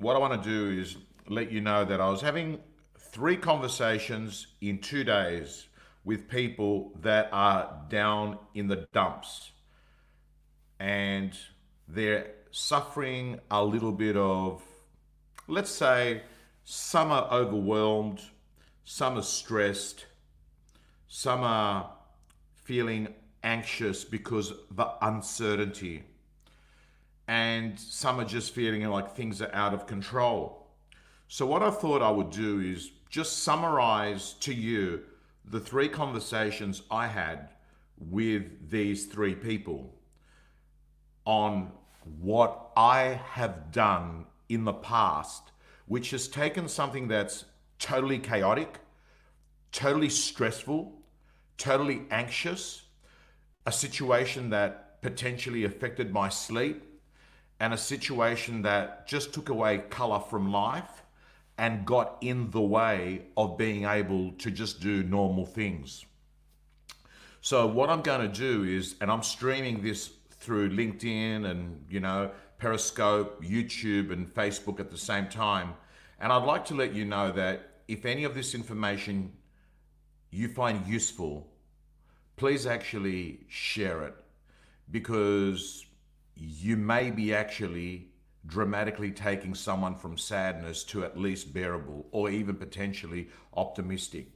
what I want to do is let you know that I was having three conversations in 2 days with people that are down in the dumps and they're suffering a little bit of, let's say, some are overwhelmed, some are stressed, some are feeling anxious because of the uncertainty, and some are just feeling like things are out of control. So, what I thought I would do is just summarize to you the three conversations I had with these three people on what I have done in the past, which has taken something that's totally chaotic, totally stressful, totally anxious, a situation that potentially affected my sleep, and a situation that just took away color from life and got in the way of being able to just do normal things. So what I'm going to do is, and I'm streaming this through LinkedIn and, Periscope, YouTube, and Facebook at the same time. And I'd like to let you know that if any of this information you find useful, please actually share it, because you may be actually dramatically taking someone from sadness to at least bearable or even potentially optimistic.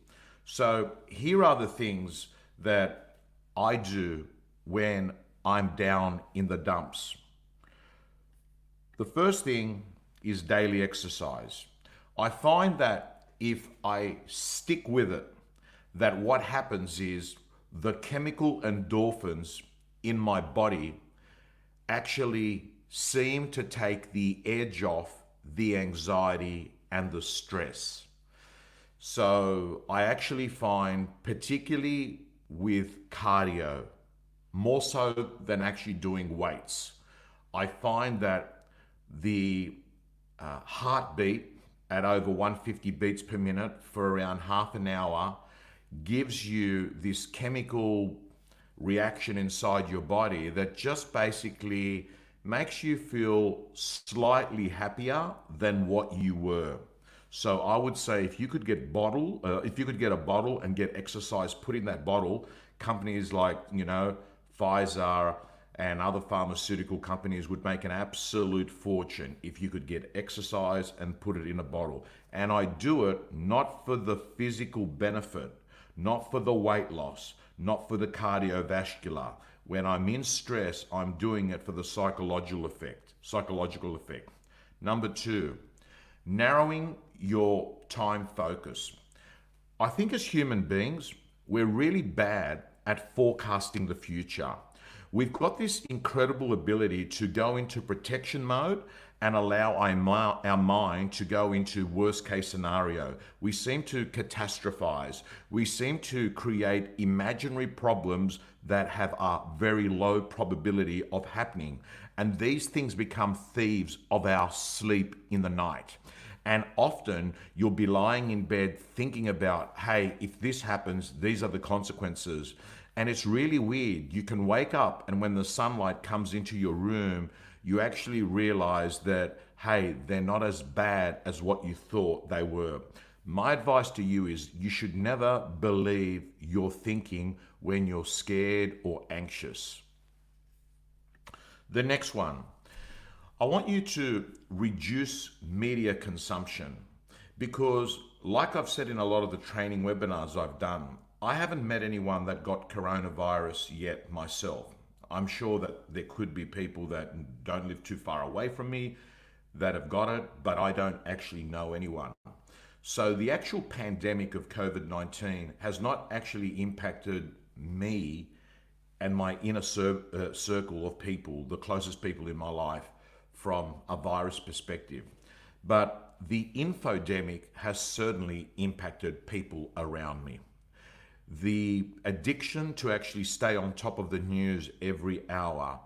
So here are the things that I do when I'm down in the dumps. The first thing is daily exercise. I find that if I stick with it, that what happens is the chemical endorphins in my body actually seem to take the edge off the anxiety and the stress. So I actually find, particularly with cardio, more so than actually doing weights, I find that the heartbeat at over 150 beats per minute for around half an hour gives you this chemical reaction inside your body that just basically makes you feel slightly happier than what you were. So I would say if you could get a bottle and get exercise put in that bottle, companies like Pfizer and other pharmaceutical companies would make an absolute fortune if you could get exercise and put it in a bottle. And I do it not for the physical benefit, not for the weight loss, not for the cardiovascular. When I'm in stress, I'm doing it for the psychological effect. Psychological effect. Number two, narrowing your time focus. I think as human beings, we're really bad at forecasting the future. We've got this incredible ability to go into protection mode and allow our mind to go into worst case scenario. We seem to catastrophize. We seem to create imaginary problems that have a very low probability of happening. And these things become thieves of our sleep in the night. And often you'll be lying in bed thinking about, hey, if this happens, these are the consequences. And it's really weird. You can wake up, and when the sunlight comes into your room, you actually realize that, hey, they're not as bad as what you thought they were. My advice to you is you should never believe your thinking when you're scared or anxious. The next one, I want you to reduce media consumption, because, like I've said in a lot of the training webinars I've done, I haven't met anyone that got coronavirus yet myself. I'm sure that there could be people that don't live too far away from me that have got it, but I don't actually know anyone. So the actual pandemic of COVID-19 has not actually impacted me and my inner circle of people, the closest people in my life, from a virus perspective. But the infodemic has certainly impacted people around me. The addiction to actually stay on top of the news every hour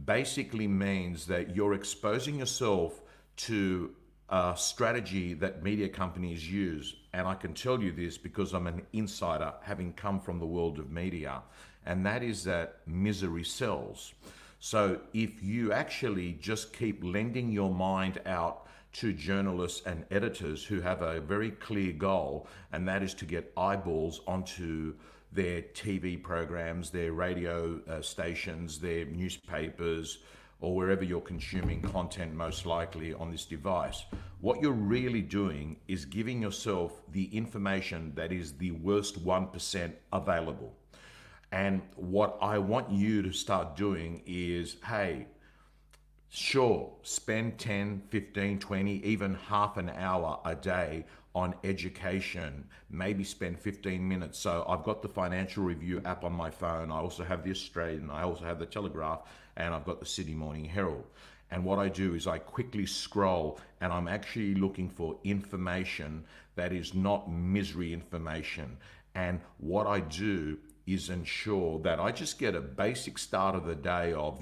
basically means that you're exposing yourself to a strategy that media companies use. And I can tell you this because I'm an insider, having come from the world of media, and that is that misery sells. So if you actually just keep lending your mind out to journalists and editors who have a very clear goal, and that is to get eyeballs onto their TV programs, their radio stations, their newspapers, or wherever you're consuming content, most likely on this device. What you're really doing is giving yourself the information that is the worst 1% available. And what I want you to start doing is, hey, sure, spend 10, 15, 20, even half an hour a day on education. Maybe spend 15 minutes. So I've got the Financial Review app on my phone. I also have the Australian, I also have the Telegraph, and I've got the Sydney Morning Herald. And what I do is I quickly scroll, and I'm actually looking for information that is not misery information. And what I do is ensure that I just get a basic start of the day of,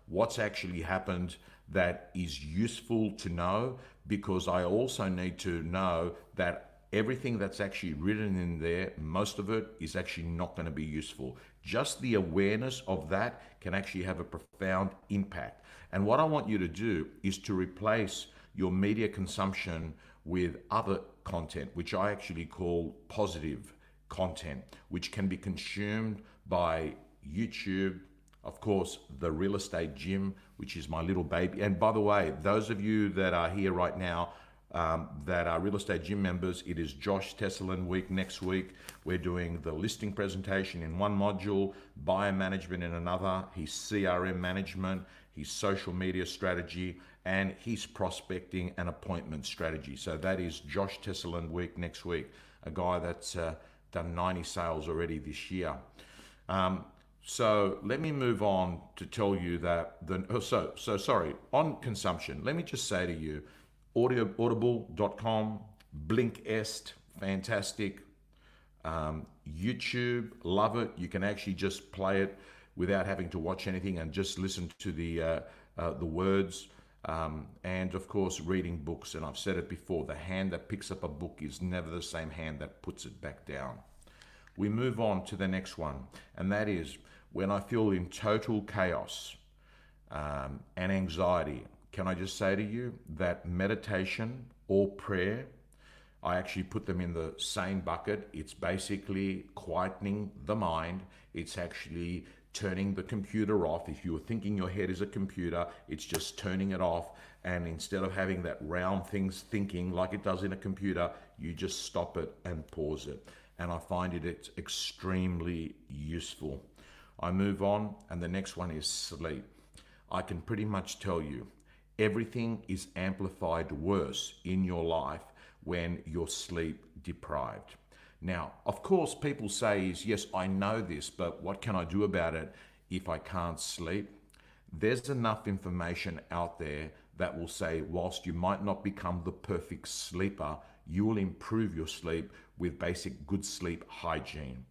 what's actually happened that is useful to know, because I also need to know that everything that's actually written in there, most of it is actually not going to be useful. Just the awareness of that can actually have a profound impact. And what I want you to do is to replace your media consumption with other content, which I actually call positive content, which can be consumed by YouTube, of course, the Real Estate Gym, which is my little baby. And by the way, those of you that are here right now that are Real Estate Gym members, it is Josh Tesselin week next week. We're doing the listing presentation in one module, buyer management in another, his CRM management, his social media strategy, and his prospecting and appointment strategy. So that is Josh Tesselin week next week, a guy that's done 90 sales already this year. So let me move on to tell you that on consumption, let me just say to you, audible.com, Blinkist, fantastic. YouTube, love it. You can actually just play it without having to watch anything and just listen to the words. And of course, reading books. And I've said it before, the hand that picks up a book is never the same hand that puts it back down. We move on to the next one, and that is when I feel in total chaos and anxiety. Can I just say to you that meditation or prayer, I actually put them in the same bucket. It's basically quietening the mind. It's actually turning the computer off. If you were thinking your head is a computer, it's just turning it off. And instead of having that round things thinking like it does in a computer, you just stop it and pause it. And I find it's extremely useful. I move on, and the next one is sleep. I can pretty much tell you, everything is amplified worse in your life when you're sleep deprived. Now, of course, people say yes, I know this, but what can I do about it if I can't sleep? There's enough information out there that will say, whilst you might not become the perfect sleeper, you will improve your sleep with basic good sleep hygiene.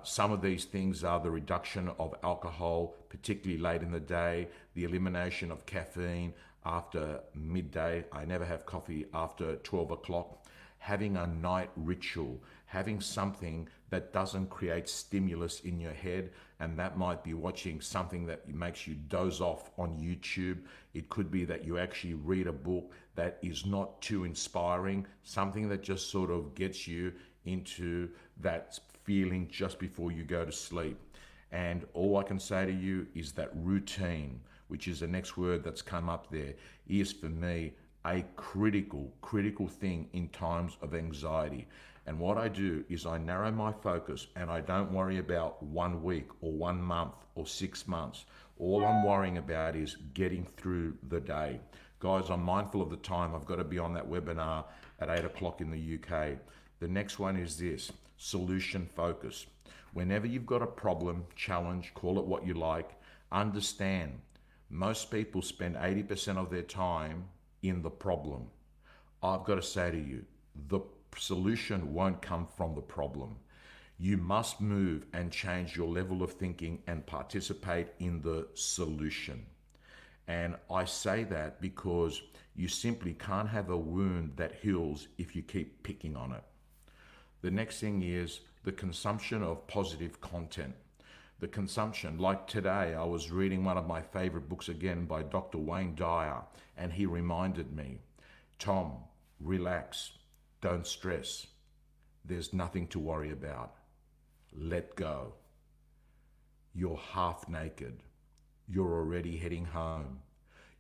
Some of these things are the reduction of alcohol, particularly late in the day, the elimination of caffeine after midday. I never have coffee after 12 o'clock. Having a night ritual, having something that doesn't create stimulus in your head, and that might be watching something that makes you doze off on YouTube. It could be that you actually read a book that is not too inspiring, something that just sort of gets you into that feeling just before you go to sleep. And all I can say to you is that routine, which is the next word that's come up there, is for me a critical thing in times of anxiety. And what I do is I narrow my focus, and I don't worry about 1 week or 1 month or 6 months. All I'm worrying about is getting through the day. Guys, I'm mindful of the time. I've got to be on that webinar at 8 o'clock in the UK. The next one is this: solution focus. Whenever you've got a problem, challenge, call it what you like, understand most people spend 80% of their time in the problem. I've got to say to you, the solution won't come from the problem. You must move and change your level of thinking and participate in the solution. And I say that because you simply can't have a wound that heals if you keep picking on it. The next thing is the consumption of positive content. The consumption, like today, I was reading one of my favorite books again by Dr. Wayne Dyer, and he reminded me Tom, relax. Don't stress. There's nothing to worry about. Let go. You're half naked. You're already heading home.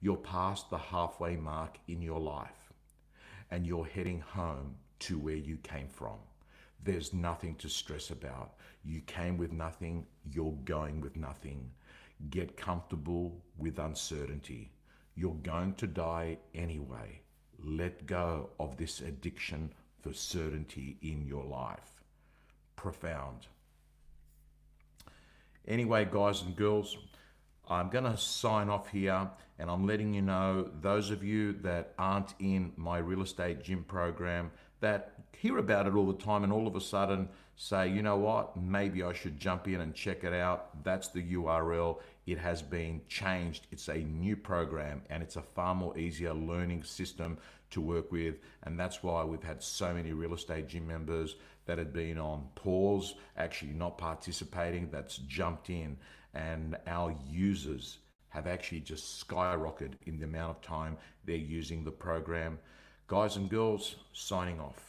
You're past the halfway mark in your life, and you're heading home to where you came from. There's nothing to stress about. You came with nothing, you're going with nothing. Get comfortable with uncertainty. You're going to die anyway. Let go of this addiction for certainty in your life. Profound. Anyway, guys and girls, I'm going to sign off here, and I'm letting you know, those of you that aren't in my real estate gym program, that hear about it all the time and all of a sudden say, you know what, maybe I should jump in and check it out. That's the URL. It has been changed. It's a new program, and it's a far more easier learning system to work with. And that's why we've had so many real estate gym members that had been on pause, actually not participating, that's jumped in. And our users have actually just skyrocketed in the amount of time they're using the program. Guys and girls, signing off.